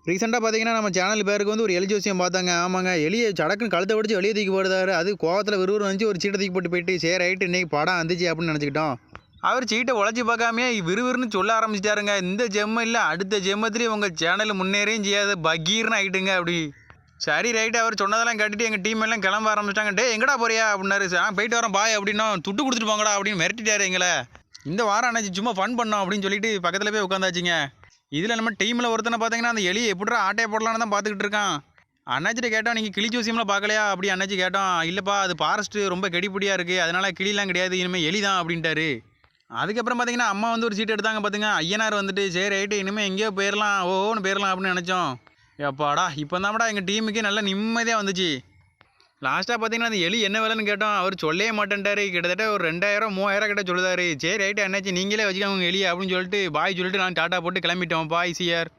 ரீசெண்டாக பார்த்தீங்கன்னா நம்ம சேனல் பேருக்கு வந்து ஒரு எலி ஜோசியம் பார்த்தாங்க. ஆமாங்க, எலியை சடக்குன்னு கழுத்தை பிடிச்சி வெளியே தூக்கி போடுதாரு. அது கோவத்தில் விறுவிறு வந்துச்சு, ஒரு சீட்டை தூக்கி போட்டு போயிட்டு சரி ரைட்டு இன்னைக்கு படம் வந்துச்சு அப்படின்னு நினச்சிக்கிட்டோம். அவர் சீட்டை உழைச்சி பார்க்காமே விறுவிறுன்னு சொல்ல ஆரம்பிச்சிட்டாருங்க. இந்த ஜெம்ம இல்லை அடுத்த ஜெம்மத்திலேயே உங்கள் சேனல் முன்னேறையும் செய்யாது பகீர்னு ஆகிட்டுங்க அப்படி. சரி ரைட்டு அவர் சொன்னதெல்லாம் கேட்டுட்டு எங்கள் டீம் எல்லாம் கிளம்ப ஆரம்பிச்சிட்டாங்க. டே எங்கடா போறியா அப்படின்னாரு. போயிட்டு வரேன் பாய் அப்படின்னா துட்டு கொடுத்துட்டு போங்கடா அப்படின்னு மிரட்டிட்டாரு எங்களை. இந்த வாரம் அண்ணாச்சி சும்மா ஃபன் பண்ணோம் அப்படின்னு சொல்லிட்டு பக்கத்தில் போய் உட்காந்தாச்சுங்க. இதில் நம்ம டீமில் ஒருத்தனை பார்த்தீங்கன்னா அந்த எலியை எப்படிடா ஆட்டையை போடலான்னு தான் பார்த்துக்கிட்டு இருக்கான். அண்ணாச்சிட்ட கேட்டோம், நீங்கள் கிளி ஜோசியம்லாம் பார்க்கலையா அப்படி அண்ணாச்சி கேட்டோம். இல்லைப்பா அது ஃபாரஸ்ட்டு ரொம்ப கெடிப்படியாக இருக்குது, அதனால் கிளிலாம் கிடையாது, இனிமேல் எலி தான் அப்படின்ட்டாரு. அதுக்கப்புறம் பார்த்தீங்கன்னா அம்மா வந்து ஒரு சீட் எடுத்தாங்க பார்த்துங்க. ஐயனார் வந்துட்டு சரி ரைட்டு இனிமேல் எங்கேயோ போயிடலாம் ஓன்னு போயிடலாம் அப்படின்னு நினச்சோம். எப்பாடா இப்போ தான்டா எங்கள் டீமுக்கே நல்ல நிம்மதியாக வந்துச்சு. லாஸ்ட்டாக பார்த்தீங்கன்னா அந்த எலி என்ன வேலைன்னு கேட்டோம். அவர் சொல்லவே மாட்டேன்ட்டாரு. கிட்டத்தட்ட ஒரு 2000 3000 கிட்ட சொல்லுதாரு. சரி ரைட்டு அண்ணாச்சி நீங்களே வச்சுக்கோங்க எலி அப்படின்னு சொல்லிட்டு பாய் சொல்லிட்டு நான் டாட்டா போட்டு கிளம்பிட்டோம். பாய் சிஆர்.